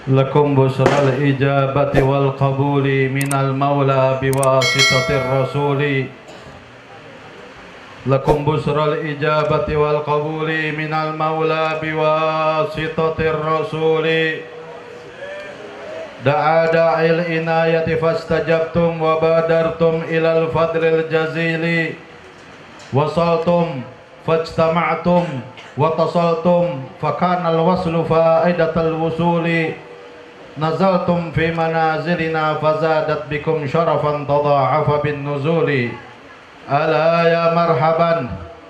لكم بشرى الإجابة والقبول من المولى بواسطة الرسول. لكم بشرى الإجابة والقبول من المولى بواسطة الرسول. دعا داعي العناية فاستجبتم وبادرتم إلى الفضل الجزيل. وصلتم فاجتمعتم واتصلتم فكان الوصل فائدة الوصول. نزلتم في منازلنا فزادت بكم شرفا تضاعف بالنزول. ألا يا مرحبا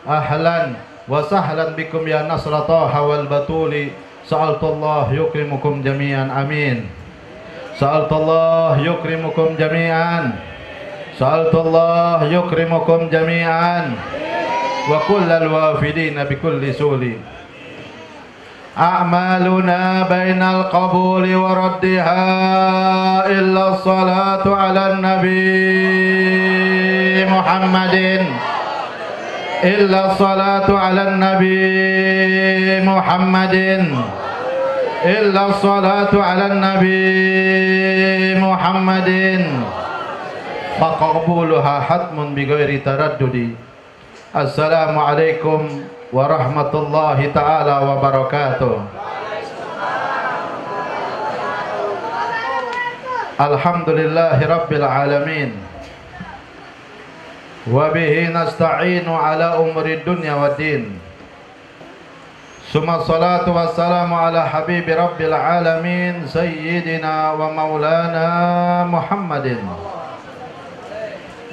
أهلا وسهلا بكم يا نصر طه والبتول. سألت الله يكرمكم جميعا آمين. سألت الله يكرمكم جميعا. سألت الله يكرمكم جميعا وكل الوافدين بكل سول. أعمالنا بين القبول وردها إلا الصلاة على النبي محمد. إلا الصلاة على النبي محمد. إلا الصلاة على النبي محمد. فقبولها حتم بغير تردد. السلام عليكم warahmatullahi ta'ala wabarakatuh. Alhamdulillahi rabbil alamin. Wabihi nasta'inu ala umri dunya wa din. Summa salatu wassalamu ala habibi rabbil alamin Sayyidina wa maulana Muhammadin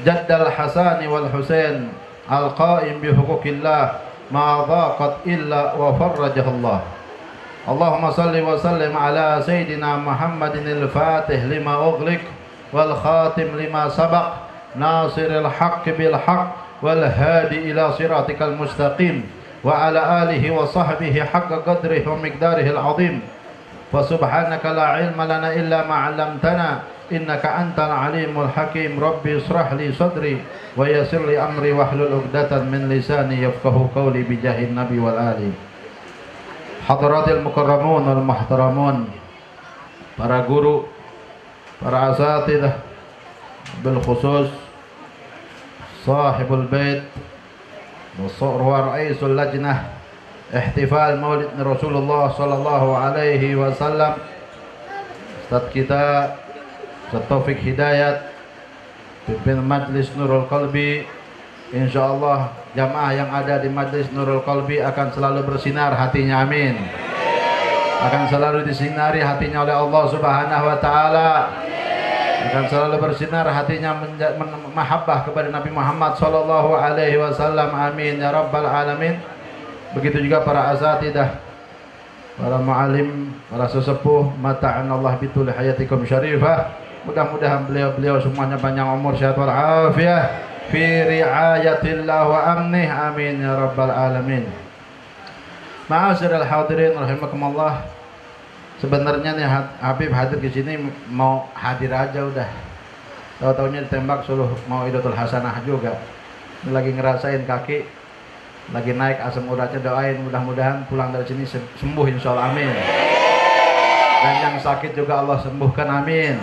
Jaddal Hasani wal Husain Al-Qaim bihuquqillah ma dhaqat illa wa farrajah Allah. Allahumma salli wa sallim ala Sayyidina Muhammadin al-Fatih lima ughliq wal khatim lima sabaq nasiril haqqi bil haqq wal hadi ila siratikal mustaqim wa ala alihi wa sahbihi haqqa qadrihi wa miqdarihi al-azim. Fa subhanaka la ilma lana illa ma 'allamtana innaka antal alimul hakim. Rabbi israh li sadri wa yassir li amri wahlul 'uqdatam min lisani yafqahu qawli bi jahin nabi wal ali. Hadratil mukarramun wal muhtaramun, para guru, para asatidzah, bil khusus sahibul bait wa ra'isul lajnah ihtifal maulid Rasulullah sallallahu alaihi wasallam, Ustaz kita Ustaz Taufik Hidayat, pimpin Majlis Nurul Qalbi. Insyaallah jamaah yang ada di Majlis Nurul Qalbi akan selalu bersinar hatinya, amin. Akan selalu disinari hatinya oleh Allah Subhanahu wa taala. Akan selalu bersinar hatinya mahabbah kepada Nabi Muhammad sallallahu alaihi wasallam, amin ya rabbal alamin. Begitu juga para asatidzah, para muallim, para sesepuh, mata'anallah bitul hayatikum syarifah. Mudah-mudahan beliau-beliau semuanya panjang umur, sehat wal afiyah fi riayatillah wa amnih, amin ya rabbal alamin. Ma'asyiral hadirin rahimakumullah. Sebenarnya nih Habib hadir di sini mau hadir aja udah. Tahu-taunya ditembak suruh mau Idatul Hasanah juga. Lagi ngerasain kaki, lagi naik asam uratnya, doain mudah-mudahan pulang dari sini sembuh insyaallah, amin. Dan yang sakit juga Allah sembuhkan, amin.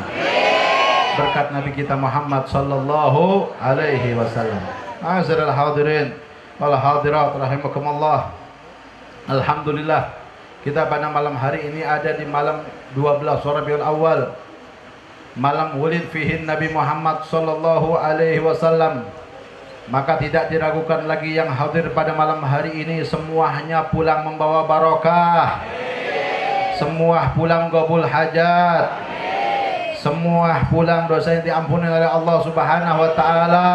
Berkat Nabi kita Muhammad sallallahu alaihi wasallam. Ma'asyiral hadirin wal hadirat rahimakumullah. Alhamdulillah kita pada malam hari ini ada di malam 12 Rabiul Awal, malam wulid fihi Nabi Muhammad sallallahu alaihi wasallam. Maka tidak diragukan lagi yang hadir pada malam hari ini semuanya pulang membawa barokah, semua pulang qabul hajat, semua pulang dosa yang diampuni oleh Allah Subhanahu wa taala.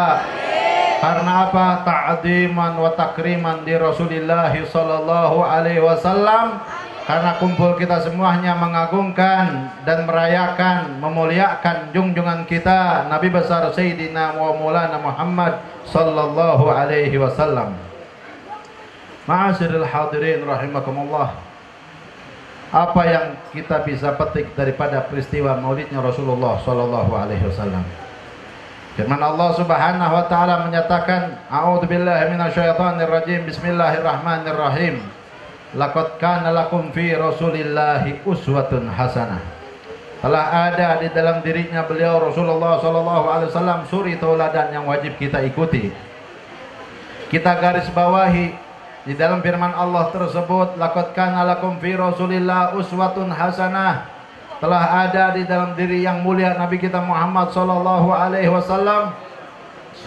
Karena apa? Ta'ziman wa takriman di Rasulillah sallallahu alaihi wasallam. Karena kumpul kita semuanya mengagungkan dan merayakan, memuliakan junjungan kita Nabi besar Sayyidina wa Maulana Muhammad sallallahu alaihi wasallam. Ma'asyiral hadirin rahimakumullah. Apa yang kita bisa petik daripada peristiwa maulidnya Rasulullah sallallahu alaihi wasallam? Firman Allah Subhanahu wa taala menyatakan, a'udzubillahi minasyaitonir rajim, bismillahirrahmanirrahim. laqad kana lakum fi Rasulillahi uswatun hasanah. Telah ada di dalam dirinya beliau Rasulullah sallallahu alaihi wasallam suri tauladan yang wajib kita ikuti. Kita garis bawahi di dalam firman Allah tersebut, laqad kana lakum fi Rasulillah uswatun hasanah. Telah ada di dalam diri yang mulia Nabi kita Muhammad sallallahu alaihi wasallam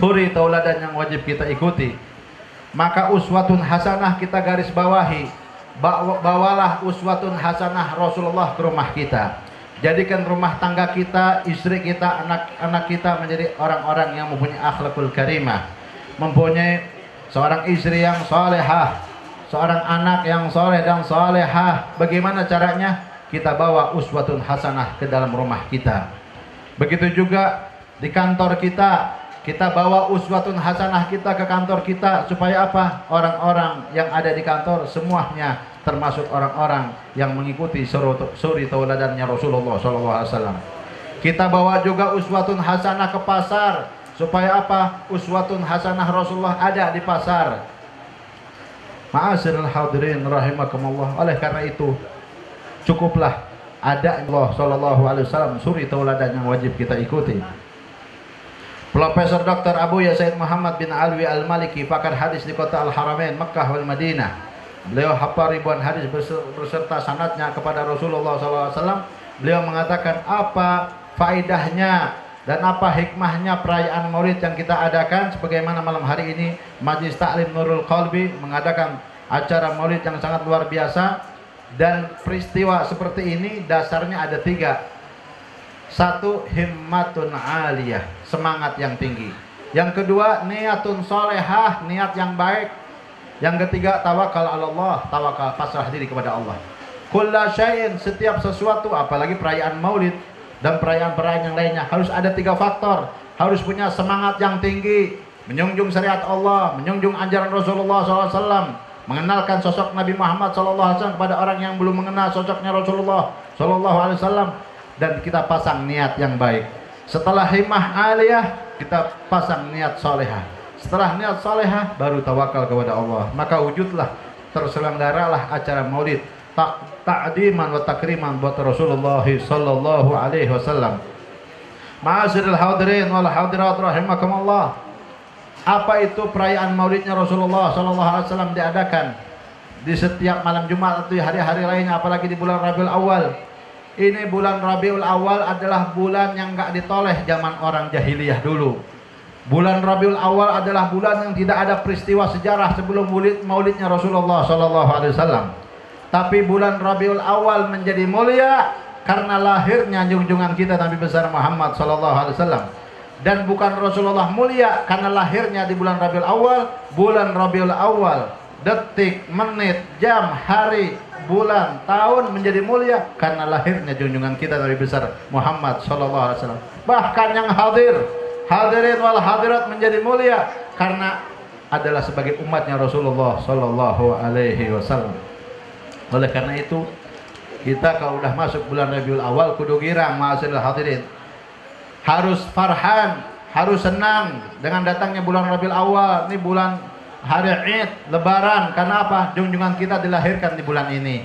suri tauladan yang wajib kita ikuti. Maka uswatun hasanah kita garis bawahi. Bawalah uswatun hasanah Rasulullah ke rumah kita. Jadikan rumah tangga kita, istri kita, anak-anak kita menjadi orang-orang yang mempunyai akhlakul karimah, mempunyai seorang istri yang salehah, seorang anak yang soleh dan salehah. Bagaimana caranya? Kita bawa uswatun hasanah ke dalam rumah kita. Begitu juga di kantor kita, kita bawa uswatun hasanah kita ke kantor kita. Supaya apa? Orang-orang yang ada di kantor semuanya termasuk orang-orang yang mengikuti suri tauladannya Rasulullah SAW. Kita bawa juga uswatun hasanah ke pasar. Supaya apa? Uswatun hasanah Rasulullah ada di pasar. Ma'asyiral hadirin rahimakumullah. Oleh karena itu, cukuplah ada Allah SAW suri tauladan yang wajib kita ikuti. Profesor Dr. Abu Yasaid Muhammad bin Alwi Al-Maliki, pakar hadis di kota Al-Haramain Makkah wal Madinah. Beliau hafal ribuan hadis beserta sanadnya kepada Rasulullah SAW. Beliau mengatakan apa faedahnya dan apa hikmahnya perayaan Maulid yang kita adakan. Sebagaimana malam hari ini Majlis Ta'lim Nurul Qalbi mengadakan acara Maulid yang sangat luar biasa. Dan peristiwa seperti ini dasarnya ada 3. 1, himmatun aliyah, semangat yang tinggi. Yang kedua, niatun solehah, niat yang baik. Yang ketiga, tawakal ala Allah, tawakal, pasrah diri kepada Allah. Kulla syai'in, setiap sesuatu, apalagi perayaan Maulid dan perayaan-perayaan yang lainnya, harus ada 3 faktor. Harus punya semangat yang tinggi, menjunjung syariat Allah, menjunjung ajaran Rasulullah SAW, mengenalkan sosok Nabi Muhammad SAW kepada orang yang belum mengenal sosoknya Rasulullah SAW, dan kita pasang niat yang baik. Setelah himmah aliyah, kita pasang niat solehah. Setelah niat solehah, baru tawakal kepada Allah. Maka wujudlah, terselenggaralah acara Maulid ta'diman wa takriman buat Rasulullah sallallahu alaihi wasallam. Ma'asyiral hadirin wal hadirat rahimakumullah. Apa itu perayaan Maulidnya Rasulullah sallallahu alaihi wasallam diadakan di setiap malam Jumat atau hari-hari lainnya, apalagi di bulan Rabiul Awal. Ini bulan Rabiul Awal adalah bulan yang enggak ditoleh zaman orang jahiliyah dulu. Bulan Rabiul Awal adalah bulan yang tidak ada peristiwa sejarah sebelum Maulidnya Rasulullah SAW. Tapi bulan Rabiul Awal menjadi mulia karena lahirnya junjungan kita Nabi besar Muhammad SAW. Dan bukan Rasulullah mulia karena lahirnya di bulan Rabiul Awal. Bulan Rabiul Awal, detik, menit, jam, hari, bulan, tahun menjadi mulia karena lahirnya junjungan kita Nabi besar Muhammad SAW. Bahkan yang hadirin wal hadirat menjadi mulia karena adalah sebagai umatnya Rasulullah sallallahu alaihi wasallam. Oleh karena itu, kita kalau udah masuk bulan Rabiul Awal kudu girang, ma'asyiral hadirin. Harus farhan, harus senang dengan datangnya bulan Rabiul Awal. Ini bulan hari Id, lebaran. Karena apa? Junjungan kita dilahirkan di bulan ini.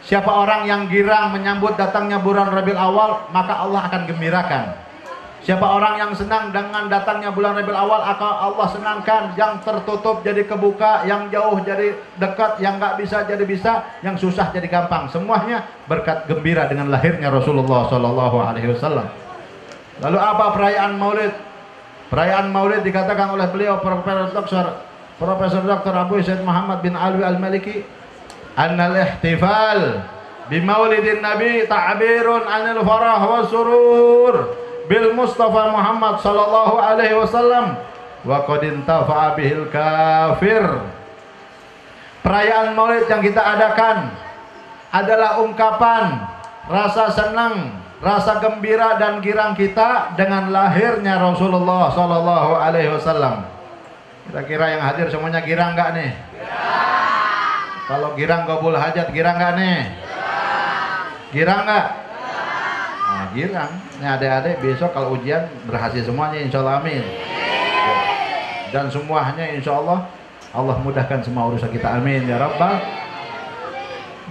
Siapa orang yang girang menyambut datangnya bulan Rabiul Awal, maka Allah akan gembirakan. Siapa orang yang senang dengan datangnya bulan Rabiul Awal, akan Allah senangkan. Yang tertutup jadi kebuka, yang jauh jadi dekat, yang nggak bisa jadi bisa, yang susah jadi gampang. Semuanya berkat gembira dengan lahirnya Rasulullah SAW. Lalu apa perayaan Maulid? Perayaan Maulid dikatakan oleh beliau Profesor Dr. Abu Yasaid Muhammad bin Alwi Al-Maliki, annal ihtifal bi Maulidin Nabi ta'birun 'anil farah wa surur bil Mustafa Muhammad sallallahu alaihi wasallam wa qad intafa'a bihil kafir. Perayaan Maulid yang kita adakan adalah ungkapan rasa senang, rasa gembira dan girang kita dengan lahirnya Rasulullah sallallahu alaihi wasallam. Kira-kira yang hadir semuanya girang enggak nih? Girang. Kalau girang qabul hajat, girang enggak nih? Girang enggak? Nah, girang. Ini adik-adik besok kalau ujian berhasil semuanya, insya Allah, amin. Dan semuanya insya Allah Allah mudahkan semua urusan kita, amin ya rabbal.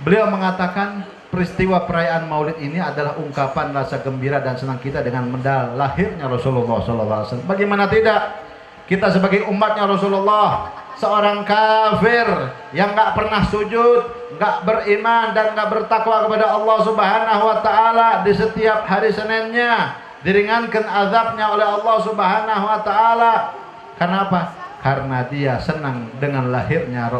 Beliau mengatakan peristiwa perayaan Maulid ini adalah ungkapan rasa gembira dan senang kita dengan lahirnya Rasulullah SAW. Bagaimana tidak? Kita sebagai umatnya Rasulullah, seorang kafir yang nggak pernah sujud, nggak beriman dan nggak bertakwa kepada Allah Subhanahu Wa Taala, di setiap hari Seninnya diringankan azabnya oleh Allah Subhanahu Wa Taala. Karena apa? Karena dia senang dengan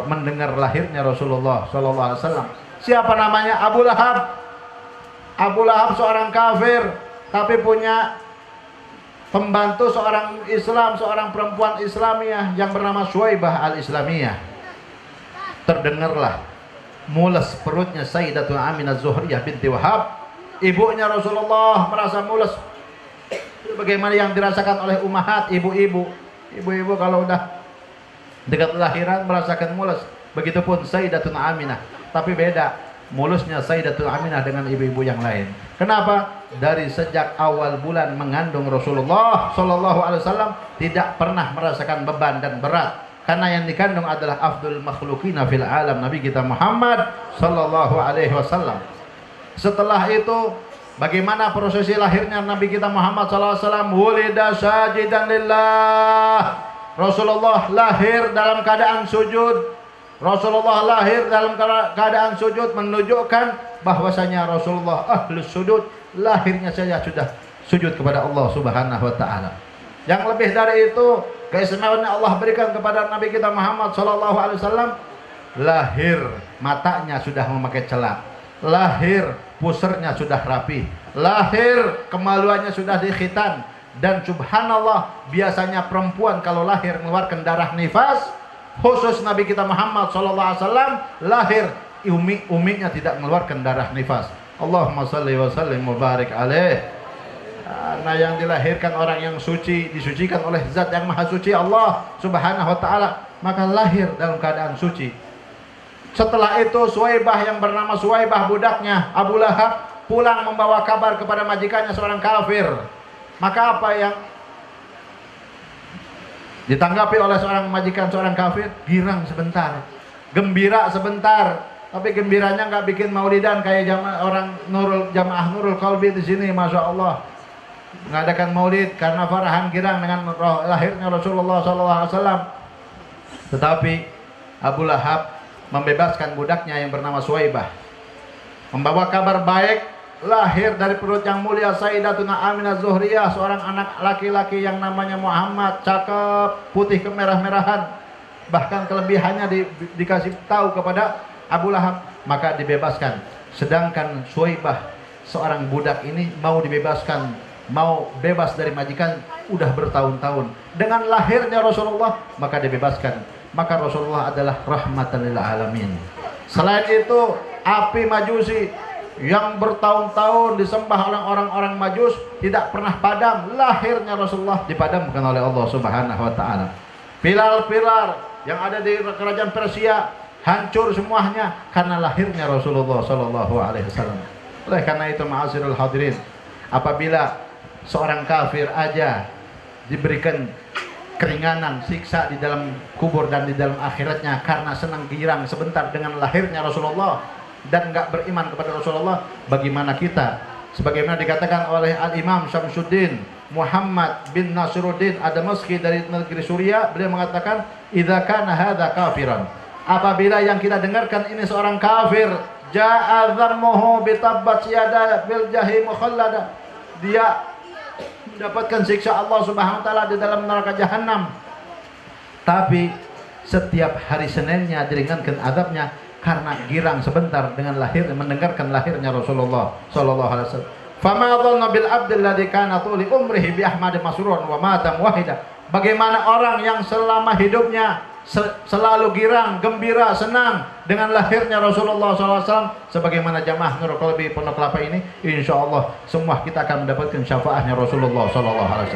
mendengar lahirnya Rasulullah Sallallahu Alaihi Wasallam. Siapa namanya? Abu Lahab. Abu Lahab seorang kafir, tapi punya pembantu seorang Islam, seorang perempuan Islamiyah yang bernama Suwaibah al-Islamiyah. Terdengarlah mules perutnya Sayyidatuna Aminah Zuhriyah binti Wahab, ibunya Rasulullah, merasa mules. Bagaimana yang dirasakan oleh ummahat, ibu-ibu. Ibu-ibu kalau udah dekat lahiran merasakan mules. Begitupun Sayyidatuna Aminah. Tapi beda mulusnya Sayyidatuna Aminah dengan ibu-ibu yang lain. Kenapa? Dari sejak awal bulan mengandung Rasulullah Sallallahu Alaihi Wasallam tidak pernah merasakan beban dan berat, karena yang dikandung adalah afdul makhlukina fil alam, Nabi kita Muhammad Sallallahu Alaihi Wasallam. Setelah itu, bagaimana prosesi lahirnya Nabi kita Muhammad Sallallahu Alaihi Wasallam? Wulida sajidan lillah. Rasulullah lahir dalam keadaan sujud. Rasulullah lahir dalam keadaan sujud, menunjukkan bahwasanya Rasulullah ahlus sujud, lahirnya saja sudah sujud kepada Allah Subhanahu Wa Taala. Yang lebih dari itu, keistimewaan Allah berikan kepada Nabi kita Muhammad Sallallahu Alaihi Wasallam, lahir matanya sudah memakai celak, lahir pusernya sudah rapi, lahir kemaluannya sudah dikhitan. Dan subhanallah, biasanya perempuan kalau lahir mengeluarkan darah nifas, khusus Nabi kita Muhammad SAW lahir umi-uminya tidak mengeluarkan darah nifas. Allahumma salli wa sallim wa barik alaih. Nah, yang dilahirkan orang yang suci, disucikan oleh zat yang maha suci Allah Subhanahu Wa Ta'ala, maka lahir dalam keadaan suci. Setelah itu Suwaibah yang bernama Suwaibah, budaknya Abu Lahab, pulang membawa kabar kepada majikannya seorang kafir. Maka apa yang ditanggapi oleh seorang majikan seorang kafir? Girang sebentar, gembira sebentar, tapi gembiranya nggak bikin maulidan kayak jamaah Nurul Qalbi di sini, masya Allah, mengadakan maulid karena farahan girang dengan lahirnya Rasulullah SAW. Tetapi Abu Lahab membebaskan budaknya yang bernama Suwaibah, membawa kabar baik. Lahir dari perut yang mulia Sayyidatuna Aminah Zuhriyah, seorang anak laki-laki yang namanya Muhammad, cakep, putih kemerah-merahan. Bahkan kelebihannya dikasih tahu kepada Abu Lahab, maka dibebaskan. Sedangkan Suwaibah, seorang budak ini mau dibebaskan, mau bebas dari majikan udah bertahun-tahun. Dengan lahirnya Rasulullah, maka dibebaskan. Maka Rasulullah adalah rahmatan lil alamin. Selain itu, api Majusi yang bertahun-tahun disembah oleh orang-orang Majus tidak pernah padam. Lahirnya Rasulullah dipadamkan oleh Allah Subhanahu Wa Taala. Pilar-pilar yang ada di kerajaan Persia hancur semuanya karena lahirnya Rasulullah Sallallahu Alaihi Wasallam. Oleh karena itu, ma'asyiral hadirin, apabila seorang kafir aja diberikan keringanan siksa di dalam kubur dan di dalam akhiratnya karena senang girang sebentar dengan lahirnya Rasulullah dan nggak beriman kepada Rasulullah, bagaimana kita? Sebagaimana dikatakan oleh Al-Imam Syamsuddin Muhammad bin Nasiruddin Ad-Damaski dari negeri Suriah, beliau mengatakan, idza kana hadza kafiran, apabila yang kita dengarkan ini seorang kafir, ja'a dhammuhu bi tabbat yada bil jahim khallada, dia mendapatkan siksa Allah Subhanahu Wa Taala di dalam neraka jahanam. Tapi setiap hari Seninnya diringankan azabnya karena girang sebentar dengan mendengarkan lahirnya Rasulullah Sallallahu Alaihi Wasallam. Fama dhanna bil abdil ladzi kana tuli umrihi bi ahmad masrurun wa mata muwahhida. Bagaimana orang yang selama hidupnya selalu girang, gembira, senang dengan lahirnya Rasulullah SAW, sebagaimana jamaah Nurul Qalbi Pondok Kelapa ini, insya Allah semua kita akan mendapatkan syafaatnya Rasulullah SAW.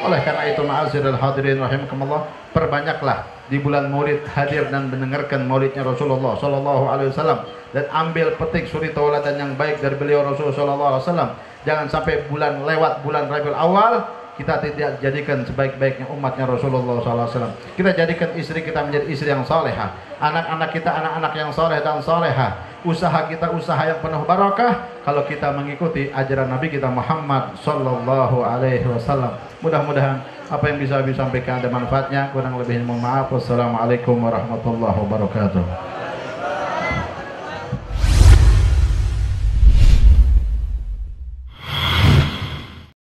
Oleh karena itu, ma'asyiral hadirin rahimakumullah, perbanyaklah di bulan Maulid hadir dan mendengarkan maulidnya Rasulullah SAW, dan ambil petik suri tauladan yang baik dari beliau Rasulullah SAW. Jangan sampai lewat bulan Rabiul Awal kita tidak jadikan sebaik-baiknya umatnya Rasulullah SAW. Kita jadikan istri kita menjadi istri yang salehah, anak-anak kita anak-anak yang saleh dan salehah, usaha kita usaha yang penuh barakah kalau kita mengikuti ajaran Nabi kita Muhammad Sallallahu Alaihi Wasallam. Mudah-mudahan apa yang bisa disampaikan ada manfaatnya, kurang lebihnya mohon maaf. Wassalamualaikum warahmatullahi wabarakatuh.